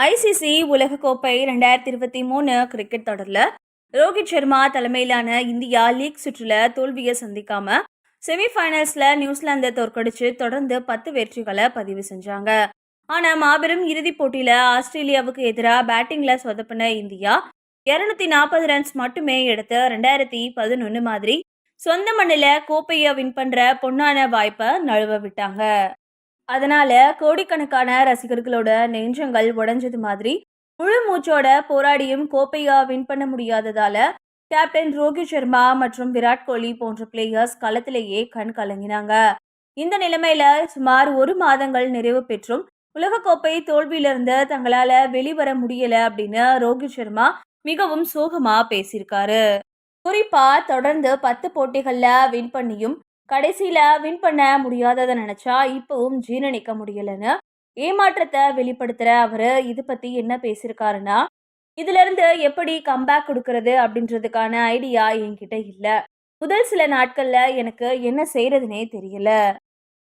ICC உலகக்கோப்பை 2023 cricket தொடர்ல ரோஹித் சர்மா தலைமையிலான இந்தியா லீக் சுற்றுல தோல்வியை சந்திக்காம செமிஃபைனல்ஸ்ல நியூசிலாந்தை தோற்கடிச்சு தொடர்ந்து 10 வெற்றிகளை பதிவு செஞ்சாங்க. ஆனா மாபெரும் இறுதிப் போட்டியில ஆஸ்திரேலியாவுக்கு எதிராக பேட்டிங்ல சொதப்பின இந்தியா 240 ரன்ஸ் மட்டுமே எடுத்து 2011 மாதிரி சொந்த மண்ணில கோப்பையை வின் பண்ற பொன்னான வாய்ப்பை நழுவ விட்டாங்க. அதனால கோடிக்கணக்கான ரசிகர்களோட நெஞ்சங்கள் உடைஞ்சது மாதிரி முழு மூச்சோட போராடியும் கோப்பையா வின் பண்ண முடியாததால கேப்டன் ரோஹித் சர்மா மற்றும் விராட் கோலி போன்ற பிளேயர்ஸ் களத்திலேயே கண் கலங்கினாங்க. இந்த நிலைமையில சுமார் 1 மாதங்கள் நிறைவு பெற்றும் உலகக்கோப்பை தோல்வியிலிருந்து தங்களால வெளிவர முடியல அப்படின்னு ரோஹித் சர்மா மிகவும் சோகமா பேசியிருக்காரு. குறிப்பா தொடர்ந்து 10 போட்டிகள்ல வின் பண்ணியும் கடைசியில வின் பண்ண முடியாததை நினைச்சா இப்பவும் ஜீரணிக்க முடியலன்னு ஏமாற்றத்தை வெளிப்படுத்துற அவரு இது பத்தி என்ன பேசியிருக்காருன்னா, இதுல இருந்து எப்படி கம்பேக் கொடுக்கறது அப்படின்றதுக்கான ஐடியா என்கிட்ட இல்ல. முதல் சில நாட்கள்ல எனக்கு என்ன செய்யறதுனே தெரியல.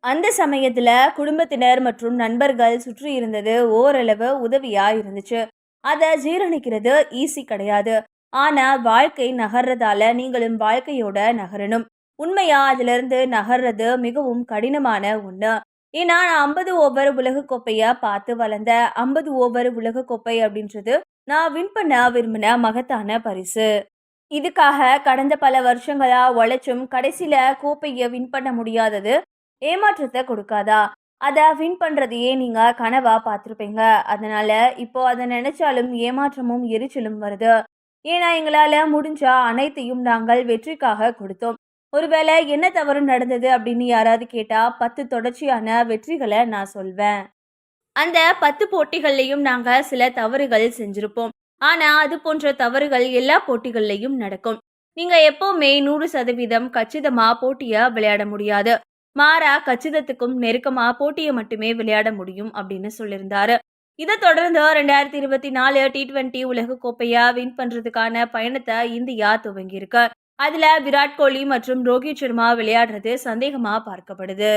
அந்த சமயத்துல குடும்பத்தினர் மற்றும் நண்பர்கள் சுற்றி இருந்தது ஓரளவு உதவியா இருந்துச்சு. அதை ஜீரணிக்கிறது ஈஸி கிடையாது. ஆனா வாழ்க்கை நகர்றதால நீங்களும் வாழ்க்கையோட நகரணும். உண்மையா அதுல இருந்து நகர்றது மிகவும் கடினமான ஒண்ணு. ஏன்னா நான் 50 ஓவர் உலகக்கோப்பைய பார்த்து வளர்ந்த 50 ஓவர் உலகக்கோப்பை அப்படின்றது நான் வின் பண்ண விரும்பின மகத்தான பரிசு. இதுக்காக கடந்த பல வருஷங்களா உழைச்சும் கடைசியில கோப்பைய வின் பண்ண முடியாதது ஏமாற்றத்தை கொடுக்காதா? அதை வின் பண்றதையே நீங்க கனவா பார்த்துருப்பீங்க. அதனால இப்போ அதை நினைச்சாலும் ஏமாற்றமும் எரிச்சலும் வருது. ஏன்னா எங்களால முடிஞ்ச அனைத்தையும் நாங்கள் வெற்றிக்காக கொடுத்தோம். ஒருவேளை என்ன தவறு நடந்தது அப்படின்னு யாராவது கேட்டா 10 தொடர்ச்சியான வெற்றிகளை நான் சொல்வேன். அந்த 10 போட்டிகள்லையும் நாங்க சில தவறுகள் செஞ்சிருப்போம். ஆனா அது போன்ற தவறுகள் எல்லா போட்டிகள்லையும் நடக்கும். நீங்க எப்பவுமே 100% கச்சிதமா போட்டிய விளையாட முடியாது. மாறா கச்சிதத்துக்கும் நெருக்கமா போட்டியை மட்டுமே விளையாட முடியும் அப்படின்னு சொல்லியிருந்தாரு. இதை தொடர்ந்து 2024 T20 உலகக்கோப்பையை வின் பண்றதுக்கான பயணத்தை இந்தியா துவங்கியிருக்கு. அதுல விராட் கோலி மற்றும் ரோஹித் சர்மா விளையாடுறது சந்தேகமா பார்க்கப்படுது.